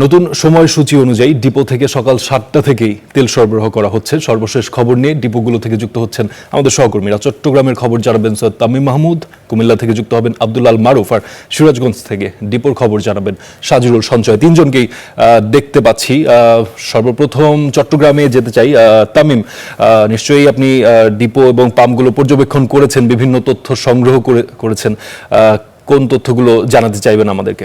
নতুন সময়সূচি অনুযায়ী ডিপো থেকে সকাল ৭টা থেকেই তেল সরবরাহ করা হচ্ছে। সর্বশেষ খবর নিয়ে ডিপোগুলো থেকে যুক্ত হচ্ছেন আমাদের সহকর্মীরা। চট্টগ্রামের খবর জানাবেন সৈয়দ তামিম মাহমুদ, কুমিল্লা থেকে যুক্ত হবেন আব্দুল আল মারুফ, আর সিরাজগঞ্জ থেকে ডিপোর খবর জানাবেন সাজিরুল সঞ্চয়। তিনজনকেই দেখতে পাচ্ছি। সর্বপ্রথম চট্টগ্রামে যেতে চাই। তামিম, নিশ্চয়ই আপনি ডিপো এবং পাম্পগুলো পর্যবেক্ষণ করেছেন, বিভিন্ন তথ্য সংগ্রহ করেছেন। কোন তথ্যগুলো জানাতে চাইবেন আমাদেরকে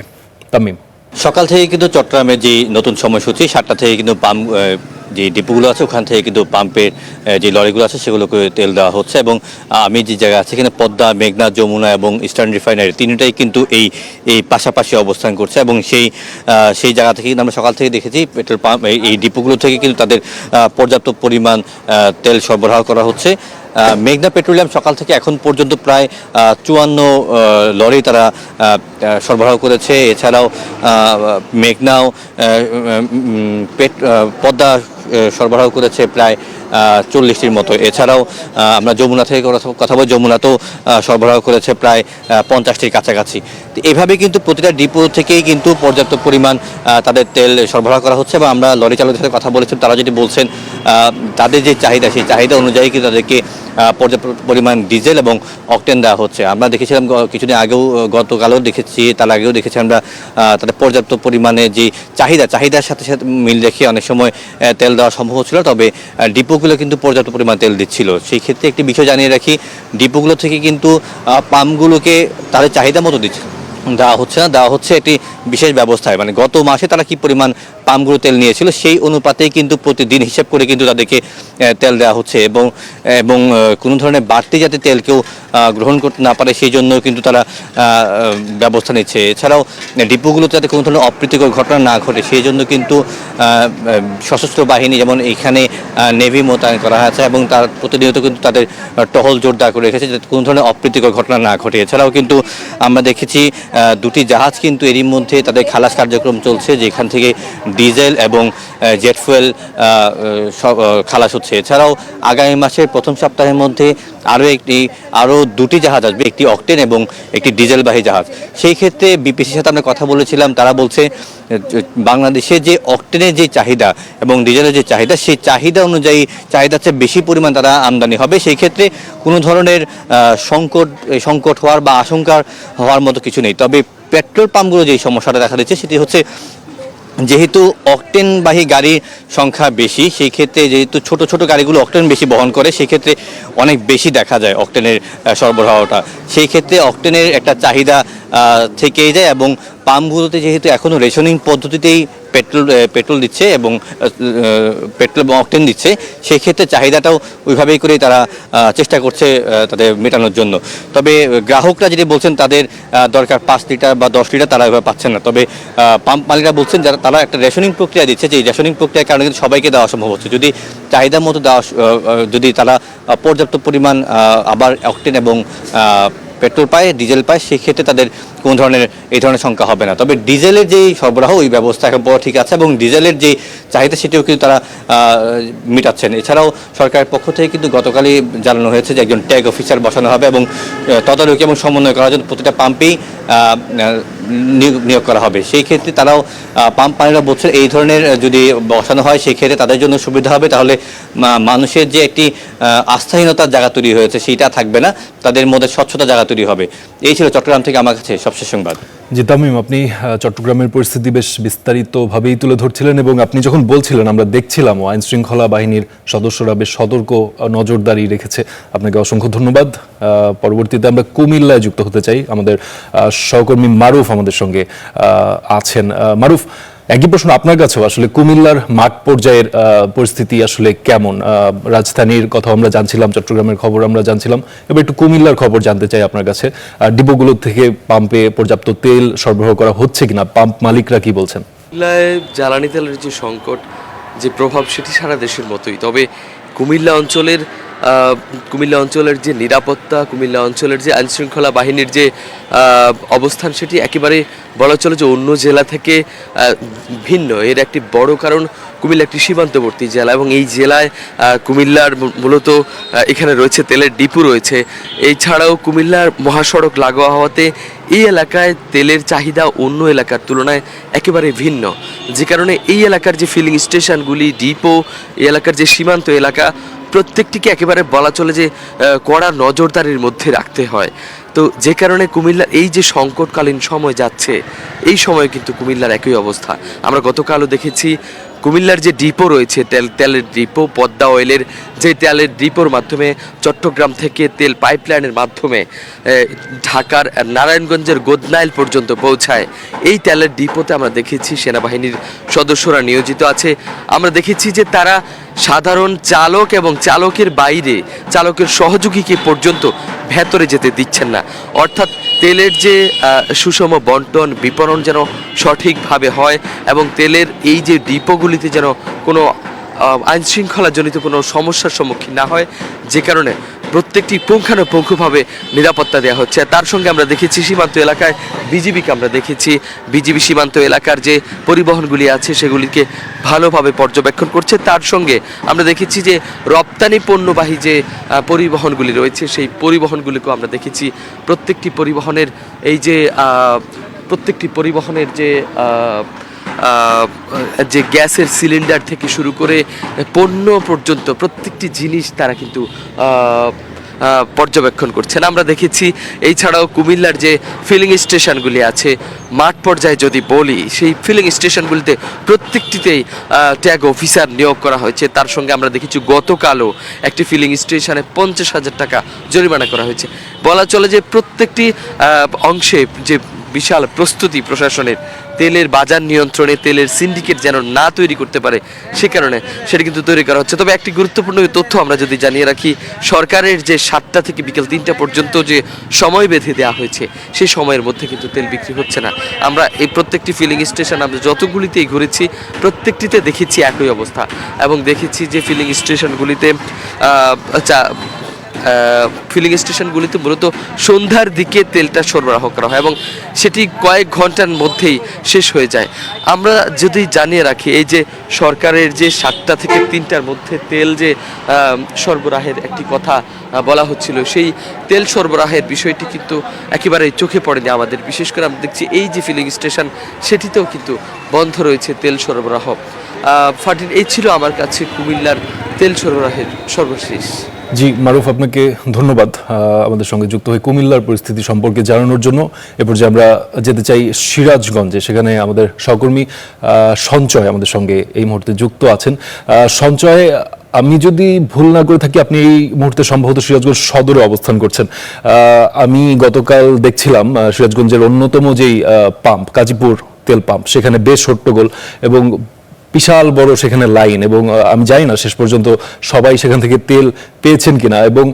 তামিম? সকাল থেকে কিন্তু চট্টগ্রামের যে নতুন সময়সূচি ৭টা থেকে কিন্তু পাম্প যে ডিপোগুলো আছে ওখান থেকে কিন্তু পাম্পের যে লরিগুলো আছে সেগুলোকে তেল দেওয়া হচ্ছে। এবং আমি যে জায়গায় আছি এখানে পদ্মা, মেঘনা, যমুনা এবং ইস্টার্ন রিফাইনারি তিনটাই কিন্তু এই পাশাপাশি অবস্থান করছে। এবং সেই জায়গা থেকে কিন্তু আমরা সকাল থেকে দেখেছি পেট্রোল পাম্প এই ডিপোগুলো থেকে কিন্তু তাদের পর্যাপ্ত পরিমাণ তেল সরবরাহ করা হচ্ছে। মেঘনা পেট্রোলিয়াম সকাল থেকে এখন পর্যন্ত প্রায় ৫৪ লরি তারা সরবরাহ করেছে। এছাড়াও মেঘনাও পদ্মা সরবরাহ করেছে প্রায় ৪০টির মতো। এছাড়াও আমরা যমুনা থেকে কথা বলি, যমুনাতেও সরবরাহ করেছে প্রায় ৫০টির কাছাকাছি। তো এইভাবে কিন্তু প্রতিটা ডিপো থেকেই কিন্তু পর্যাপ্ত পরিমাণ তাদের তেল সরবরাহ করা হচ্ছে। এবং আমরা লরি চালকদের সাথে কথা বলেছি, তারা যেটি বলছেন তাদের যে চাহিদা সেই চাহিদা অনুযায়ী কিন্তু তাদেরকে পর্যাপ্ত পরিমাণ ডিজেল এবং অকটেন দেওয়া হচ্ছে। আমরা দেখেছিলাম কিছুদিন আগেও, গতকালও দেখেছি, তার আগেও দেখেছি আমরা তাদের পর্যাপ্ত পরিমাণে যে চাহিদার সাথে সাথে মিল রেখে অনেক সময় তেল দেওয়া সম্ভব হচ্ছিল, তবে ডিপোগুলো কিন্তু পর্যাপ্ত পরিমাণ তেল দিচ্ছিল। সেই ক্ষেত্রে একটি বিষয় জানিয়ে রাখি, ডিপোগুলো থেকে কিন্তু পাম্পগুলোকে তাদের চাহিদা মতো দেওয়া হচ্ছে একটি বিশেষ ব্যবস্থায়। মানে গত মাসে তারা কি পরিমাণ পাম্পগুলো তেল নিয়েছিল সেই অনুপাতেই কিন্তু প্রতিদিন হিসেব করে কিন্তু তাদেরকে তেল দেওয়া হচ্ছে। এবং কোনো ধরনের বাড়তি যাতে তেল কেউ গ্রহণ করতে না পারে সেই জন্য কিন্তু তারা ব্যবস্থা নিচ্ছে। এছাড়াও ডিপোগুলোতে যাতে কোনো ধরনের অপ্রীতিকর ঘটনা না ঘটে সেই জন্য কিন্তু সশস্ত্র বাহিনী, যেমন এইখানে নেভি মোতায়েন করা হয়েছে এবং তার প্রতিনিয়ত কিন্তু তাদের টহল জোরদার করে রেখেছে যাতে কোনো ধরনের অপ্রীতিকর ঘটনা না ঘটে। এছাড়াও কিন্তু আমরা দেখেছি দুটি জাহাজ কিন্তু এরই মধ্যে তাদের খালাস কার্যক্রম চলছে, যেখান থেকে ডিজেল এবং জেট ফুয়েল খালাস হচ্ছে। এছাড়াও আগামী মাসের প্রথম সপ্তাহের মধ্যে আরও দুটি জাহাজ আসবে, একটি অকটেন এবং একটি ডিজেলবাহী জাহাজ। সেই ক্ষেত্রে বিপিসির সাথে আমরা কথা বলেছিলাম, তারা বলছে বাংলাদেশে যে অকটেনের যে চাহিদা এবং ডিজেলের যে চাহিদা সেই চাহিদা অনুযায়ী চাহিদার চেয়ে বেশি পরিমাণ তারা আমদানি হবে। সেই ক্ষেত্রে কোনো ধরনের সংকট হওয়ার বা আশঙ্কা হওয়ার মতো কিছু নেই। তবে পেট্রোল পাম্পগুলো যেই সমস্যাটা দেখা দিচ্ছে সেটি হচ্ছে, যেহেতু অকটেনবাহী গাড়ির সংখ্যা বেশি, সেই ক্ষেত্রে যেহেতু ছোট গাড়িগুলো অকটেন বেশি বহন করে সেই ক্ষেত্রে অনেক বেশি দেখা যায় অকটেনের সরবরাহটা। সেই ক্ষেত্রে অকটেনের একটা চাহিদা থেকেই যায়। এবং পাম্পগুলোতে যেহেতু এখনও রেশনিং পদ্ধতিতেই পেট্রোল দিচ্ছে এবং পেট্রোল এবং অকটেন দিচ্ছে, সেই ক্ষেত্রে চাহিদাটাও ওইভাবেই করেই তারা চেষ্টা করছে তাদের মেটানোর জন্য। তবে গ্রাহকরা যেটি বলছেন তাদের দরকার 5 লিটার বা 10 লিটার, তারা এভাবে পাচ্ছেন না। তবে পাম্প মালিকরা বলছেন তারা একটা রেশনিং প্রক্রিয়া দিচ্ছে, যে রেশনিং প্রক্রিয়ার কারণে কিন্তু সবাইকে দেওয়া সম্ভব হচ্ছে। যদি চাহিদা মতো যদি তারা পর্যাপ্ত পরিমাণ আবার অকটেন এবং পেট্রোল পায়, ডিজেল পায়, সেক্ষেত্রে তাদের কোনো ধরনের এই ধরনের সংখ্যা হবে না। তবে ডিজেলের যেই সরবরাহ ওই ব্যবস্থা এখন পর ঠিক আছে এবং ডিজেলের যে চাহিদা সেটিও কিন্তু তারা মেটাচ্ছেন। এছাড়াও সরকারের পক্ষ থেকে কিন্তু গতকালই জানানো হয়েছে যে একজন ট্যাগ অফিসার বসানো হবে এবং তদারকি এবং সমন্বয় করার জন্য প্রতিটা পাম্পেই নিয়োগ করা হবে। সেই ক্ষেত্রে তারাও পাম্প মালিকরা বলছে এই ধরনের যদি বসানো হয় সেই ক্ষেত্রে তাদের জন্য সুবিধা হবে। তাহলে মানুষের যে একটি আস্থাহীনতার জায়গা তৈরি হয়েছে সেইটা থাকবে না, তাদের মধ্যে স্বচ্ছতা জায়গা তৈরি হবে। এই ছিল চট্টগ্রাম থেকে আমার কাছে সবশেষ সংবাদ। জি তামিম, আপনি চট্টগ্রামের পরিস্থিতি বেশ বিস্তারিতভাবেই তুলে ধরছিলেন এবং আপনি যখন বলছিলেন আমরা দেখছিলাম আইন শৃঙ্খলা বাহিনীর সদস্যরা বেশ সতর্ক নজরদারি রেখেছে। আপনাকে অসংখ্য ধন্যবাদ। পরবর্তীতে আমরা কুমিল্লায় যুক্ত হতে চাই। আমাদের সহকর্মী মারুফ আমাদের সঙ্গে আছেন। মারুফ, একই প্রশ্ন আপনার কাছেও, আসলে কুমিল্লার মাঠ পর্যায়ের পরিস্থিতি আসলে কেমন? রাজধানীর কথা আমরা জানছিলাম, চট্টগ্রামের খবর আমরা জানছিলাম, এবার একটু কুমিল্লার খবর জানতে চাই আপনার কাছে। ডিপোগুলো থেকে পাম্পে পর্যাপ্ত তেল সরবরাহ করা হচ্ছে কিনা, পাম্প মালিকরা কি বলছেন? কুমিল্লায় জ্বালানি তেলের যে সংকট, যে প্রভাব, সেটি সারা দেশের মতোই। তবে কুমিল্লা অঞ্চলের কুমিল্লা অঞ্চলের যে নিরাপত্তা, কুমিল্লা অঞ্চলের যে আইনশৃঙ্খলা বাহিনীর যে অবস্থান, সেটি একেবারে বলা চলে যে অন্য জেলা থেকে ভিন্ন। এর একটি বড় কারণ কুমিল্লা একটি সীমান্তবর্তী জেলা, এবং এই জেলায় কুমিল্লার মূলত এখানে রয়েছে তেলের ডিপো রয়েছে। এছাড়াও কুমিল্লার মহাসড়ক লাগোয়া হওয়াতে এই এলাকায় তেলের চাহিদা অন্য এলাকার তুলনায় একেবারে ভিন্ন, যে কারণে এই এলাকার যে ফিলিং স্টেশনগুলি, ডিপো, এই এলাকার যে সীমান্ত এলাকা, প্রত্যেকটিকে একেবারে বলা চলে যে কড়া নজরদারির মধ্যে রাখতে হয়। তো যে কারণে কুমিল্লার এই যে সংকটকালীন সময় যাচ্ছে, এই সময়ে কিন্তু কুমিল্লার একই অবস্থা। আমরা গতকালও দেখেছি কুমিল্লার যে ডিপো রয়েছে, তেলের ডিপো, পদ্মা অয়েলের যে তেলের ডিপোর মাধ্যমে চট্টগ্রাম থেকে তেল পাইপলাইনের মাধ্যমে ঢাকার নারায়ণগঞ্জের গোদনাইল পর্যন্ত পৌঁছায়। এই তেলের ডিপোতে আমরা দেখেছি সেনাবাহিনীর সদস্যরা নিয়োজিত আছে। আমরা দেখেছি যে তারা সাধারণ চালক এবং চালকের বাইরে চালকের সহযোগীকে পর্যন্ত ভেতরে যেতে দিচ্ছেন না। অর্থাৎ তেলের যে সুষম বন্টন, বিপণন যেন সঠিকভাবে হয়, এবং তেলের এই যে ডিপোগুলিতে যেন কোনো আইনশৃঙ্খলাজনিত কোনো সমস্যার সম্মুখীন না হয়, যে কারণে প্রত্যেকটি পুঙ্খানুপুঙ্খভাবে নিরাপত্তা দেওয়া হচ্ছে। তার সঙ্গে আমরা দেখেছি সীমান্ত এলাকায় বিজিবিকে আমরা দেখেছি, বিজিবি সীমান্ত এলাকার যে পরিবহনগুলি আছে সেগুলিকে ভালোভাবে পর্যবেক্ষণ করছে। তার সঙ্গে আমরা দেখেছি যে রপ্তানি পণ্যবাহী যে পরিবহনগুলি রয়েছে, সেই পরিবহনগুলিকেও আমরা দেখেছি প্রত্যেকটি পরিবহনের যে গ্যাসের সিলিন্ডার থেকে শুরু করে পণ্য পর্যন্ত প্রত্যেকটি জিনিস তারা কিন্তু পর্যবেক্ষণ করছেন। আমরা দেখেছি এছাড়াও কুমিল্লার যে ফিলিং স্টেশনগুলি আছে, মাঠ পর্যায়ে যদি বলি, সেই ফিলিং স্টেশনগুলিতে প্রত্যেকটিতেই ট্যাগ অফিসার নিয়োগ করা হয়েছে। তার সঙ্গে আমরা দেখেছি গতকালও একটি ফিলিং স্টেশনে 50,000 টাকা জরিমানা করা হয়েছে। বলা চলে যে প্রত্যেকটি অংশে যে বিশাল প্রস্তুতি প্রশাসনের, তেলের বাজার নিয়ন্ত্রণে তেলের সিন্ডিকেট যেন না তৈরি করতে পারে, সে কারণে সেটা কিন্তু তৈরি করা হচ্ছে। তবে একটি গুরুত্বপূর্ণ তথ্য আমরা যদি জানিয়ে রাখি, সরকারের যে 7টা থেকে বিকেল 3টা পর্যন্ত যে সময় বেঁধে দেওয়া হয়েছে, সেই সময়ের মধ্যে কিন্তু তেল বিক্রি হচ্ছে না। আমরা এই প্রত্যেকটি ফিলিং স্টেশন আমরা যতগুলিতেই ঘুরেছি, প্রত্যেকটিতে দেখেছি একই অবস্থা, এবং দেখেছি যে ফিলিং স্টেশনগুলিতে ফিলিং স্টেশনগুলিতে মূলত সন্ধ্যার দিকে তেলটা সরবরাহ করা হয়, এবং সেটি কয়েক ঘন্টার মধ্যেই শেষ হয়ে যায়। আমরা যদি জানিয়ে রাখি, এই যে সরকারের যে 7টা থেকে 3টার মধ্যে তেল যে সরবরাহের একটি কথা বলা হচ্ছিল, সেই তেল সরবরাহের বিষয়টি কিন্তু একেবারেই চোখে পড়েনি আমাদের। বিশেষ করে আমরা দেখছি এই যে ফিলিং স্টেশন, সেটিতেও কিন্তু বন্ধ রয়েছে তেল সরবরাহ। ফাটিন, এই ছিল আমার কাছে কুমিল্লার তেল সরবরাহের সর্বশেষ। জি মারুফ, আপনাকে ধন্যবাদ আমাদের সঙ্গে যুক্ত হয়ে কুমিল্লার পরিস্থিতি সম্পর্কে জানানোর জন্য। এরপর যে আমরা যেতে চাই সিরাজগঞ্জে, সেখানে আমাদের সহকর্মী সঞ্চয় আমাদের সঙ্গে এই মুহূর্তে যুক্ত আছেন। সঞ্চয়, আমি যদি ভুল না করে থাকি, আপনি এই মুহূর্তে সম্ভবত সিরাজগঞ্জ সদরে অবস্থান করছেন। আমি গতকাল দেখছিলাম সিরাজগঞ্জের অন্যতম যেই পাম্প, কাজীপুর তেল পাম্প, সেখানে বেশ হট্টগোল এবং বিশাল বড় সেখানে লাইন, এবং আমি জানি না শেষ পর্যন্ত সবাই সেখান থেকে তেল পেয়েছেন কিনা। এবং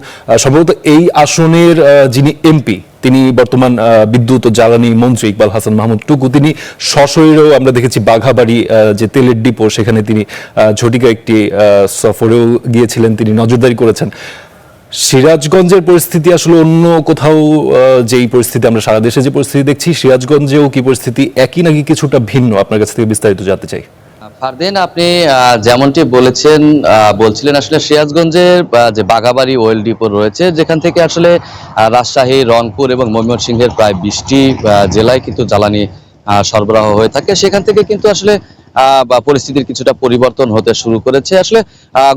সম্ভবত এই আসনের যিনি এমপি, তিনি বর্তমান বিদ্যুৎ ও জ্বালানি মন্ত্রী ইকবাল হাসান মাহমুদ টুকু, তিনি সশরীরেও আমরা দেখেছি বাঘাবাড়ি যে তেলের ডিপো, সেখানে তিনি ঝটিকা একটি সফরেও গিয়েছিলেন, তিনি নজরদারি করেছেন। সিরাজগঞ্জের পরিস্থিতি আসলে অন্য কোথাও যেই পরিস্থিতি আমরা সারা দেশে যে পরিস্থিতি দেখছি, সিরাজগঞ্জেও কি পরিস্থিতি একই নাকি কিছুটা ভিন্ন? আপনার কাছ থেকে বিস্তারিত জানতে চাই। ফারদিন, আপনি যেমনটি বলছিলেন আসলে সিরাজগঞ্জের যে বাঘাবাড়ি অয়েল ডিপো রয়েছে, যেখান থেকে আসলে রাজশাহী, রংপুর এবং ময়মনসিংহের প্রায় 20টি জেলায় কিন্তু জ্বালানি সরবরাহ হয়ে থাকে, সেখান থেকে কিন্তু আসলে পরিস্থিতির কিছুটা পরিবর্তন হতে শুরু করেছে। আসলে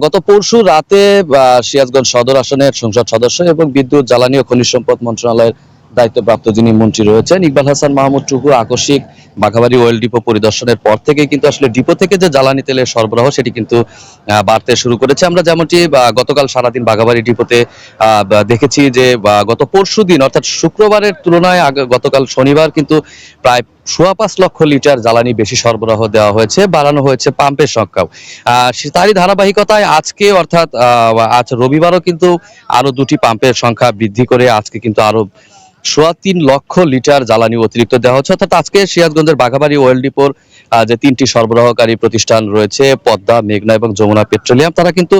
গত পরশু রাতে সিরাজগঞ্জ সদর আসনের সংসদ সদস্য এবং বিদ্যুৎ, জ্বালানি ও খনিজ সম্পদ মন্ত্রণালয়ের দায়িত্বপ্রাপ্ত যিনি মন্ত্রী রয়েছেন ইকবাল হাসান মাহমুদ টুকু আকস্মিক বাঘাবাড়ি অয়েল ডিপো পরিদর্শনের পর থেকে কিন্তু আসলে ডিপো থেকে যে জ্বালানি তেলের সরবরাহ, সেটি কিন্তু বাড়তে শুরু করেছে। আমরা যেমনটি গতকাল সারাদিন বাঘাবাড়ি ডিপোতে দেখেছি যে গত পরশু দিন অর্থাৎ শুক্রবারের তুলনায় গতকাল শনিবার কিন্তু প্রায় 5.25 লক্ষ লিটার জ্বালানি বেশি সরবরাহ দেওয়া হয়েছে, বাড়ানো হয়েছে পাম্পের সংখ্যাও। তারই ধারাবাহিকতায় আজকে অর্থাৎ আজ রবিবারও কিন্তু আরো 2টি পাম্পের সংখ্যা বৃদ্ধি করে আজকে কিন্তু আরো 3.25 লক্ষ লিটার জ্বালানি অতিরিক্ত দেওয়া হচ্ছে। অর্থাৎ আজকে সিরাজগঞ্জের বাঘাবাড়ি অয়েল ডিপোর যে 3টি সরবরাহকারী প্রতিষ্ঠান রয়েছে, পদ্মা, মেঘনা এবং যমুনা পেট্রোলিয়াম, তারা কিন্তু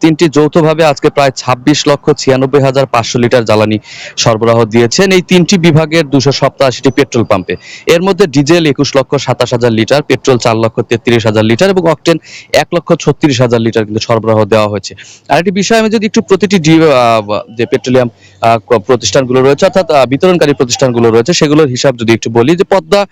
তিনটি যৌথভাবে আজকে প্রায় 26,96,500 লিটার জ্বালানি সরবরাহ দিয়েছেন এই তিনটি বিভাগের 287টি পেট্রোল পাম্পে। এর মধ্যে ডিজেল 21,27,000 লিটার, পেট্রোল 4,33,000 লিটার এবং অকটেন 1,36,000 লিটার কিন্তু সরবরাহ দেওয়া হয়েছে। আরেকটি বিষয় আমি যদি একটু প্রতিটি যে পেট্রোলিয়াম প্রতিষ্ঠানগুলো রয়েছে অর্থাৎ বিতরণকারী প্রতিষ্ঠানগুলো রয়েছে সেগুলোর হিসাব যদি একটু বলি, যে পদ্মা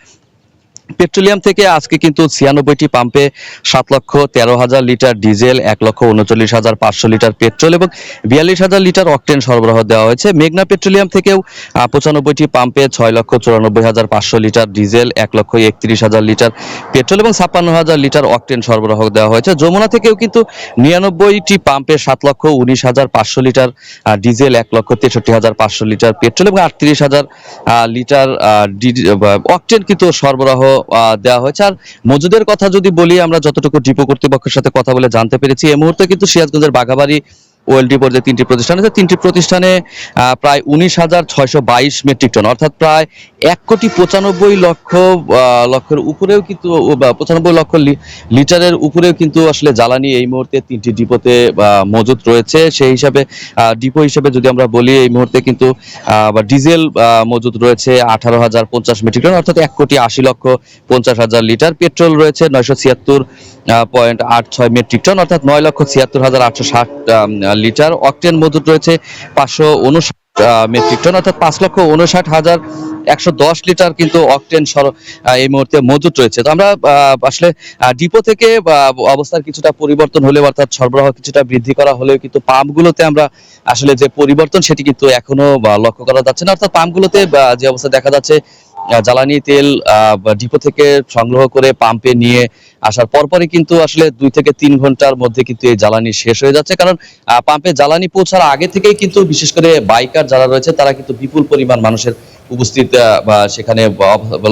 পেট্রোলিয়াম থেকে আজকে কিন্তু 96টি পাম্পে 7,13,000 লিটার ডিজেল, 1,39,500 লিটার পেট্রোল এবং 42,000 লিটার অকটেন সরবরাহ দেওয়া হয়েছে। মেঘনা পেট্রোলিয়াম থেকেও 95টি পাম্পে 6,94,500 লিটার ডিজেল, 1,31,000 লিটার পেট্রোল এবং 56,000 লিটার অকটেন সরবরাহ দেওয়া হয়েছে। যমুনা থেকেও কিন্তু 99টি পাম্পে 7,19,500 লিটার ডিজেল, 1,63,500 লিটার পেট্রোল এবং 38,000 লিটার অকটেন কিন্তু সরবরাহ দেওয়া হয়েছে। আর মজুদের কথা যদি বলি, আমরা যতটুকু ডিপো কর্তৃপক্ষের সাথে কথা বলে জানতে পেরেছি এই মুহূর্তে কিন্তু সিরাজগঞ্জের বাঘাবাড়ি ওয়েল ডিপোর যে তিনটি প্রতিষ্ঠান আছে, তিনটি প্রতিষ্ঠানে প্রায় 19,622 মেট্রিক টন অর্থাৎ প্রায় 1,95,00,000 উপরেও কিন্তু 95 লক্ষ লিটারের উপরেও কিন্তু আসলে জ্বালানি এই মুহূর্তে তিনটি ডিপোতে মজুদ রয়েছে। সেই হিসাবে ডিপো হিসেবে যদি আমরা বলি এই মুহূর্তে কিন্তু ডিজেল মজুদ রয়েছে 18,050 মেট্রিক টন অর্থাৎ 1,80,50,000 লিটার, পেট্রোল রয়েছে 976.86 মেট্রিক টন অর্থাৎ 9,76,860 লিটার, অকটেন মজুদ রয়েছে 559 মেট্রিক টন অর্থাৎ 5,59,110 লিটার কিন্তু অকটেন এই মুহূর্তে মজুদ রয়েছে। তো আমরা আসলে ডিপো থেকে অবস্থার কিছুটা পরিবর্তন হলেও অর্থাৎ সরবরাহ কিছুটা বৃদ্ধি করা হলেও কিন্তু পাম্পগুলোতে আমরা আসলে যে পরিবর্তন সেটি কিন্তু এখনো লক্ষ্য করা যাচ্ছে না। অর্থাৎ পাম্পগুলোতে যে অবস্থা দেখা যাচ্ছে, জ্বালানি তেল ডিপো থেকে সংগ্রহ করে পাম্পে নিয়ে আসার পরপরই কিন্তু আসলে 2 থেকে 3 ঘন্টার মধ্যে কিন্তু এই জ্বালানি শেষ হয়ে যাচ্ছে। কারণ পাম্পে জ্বালানি পৌঁছার আগে থেকেই কিন্তু বিশেষ করে বাইকার যারা রয়েছে তারা কিন্তু বিপুল পরিমাণ মানুষের উপস্থিত সেখানে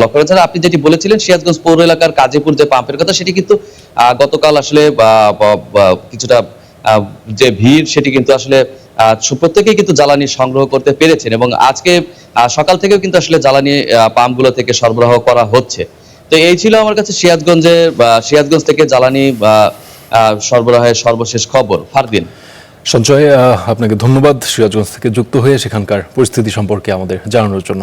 লক্ষ্য করেছে। আপনি যেটি বলেছিলেন সিরাজগঞ্জ পৌর এলাকার কাজীপুর যে পাম্পের কথা, সেটি কিন্তু গতকাল আসলে কিছুটা যে ভিড় সেটি কিন্তু আসলে প্রত্যেকেই কিন্তু জ্বালানি সংগ্রহ করতে পেরেছেন এবং আজকে সকাল থেকেও কিন্তু আসলে জ্বালানি পাম্পগুলো থেকে সরবরাহ করা হচ্ছে। তো এই ছিল আমার কাছে সিরাজগঞ্জ থেকে জ্বালানি সরবরাহের সর্বশেষ খবর। ফারদিন। সঞ্জয়, আপনাকে ধন্যবাদ সিরাজগঞ্জ থেকে যুক্ত হয়ে সেখানকার পরিস্থিতি সম্পর্কে আমাদের জানানোর জন্য।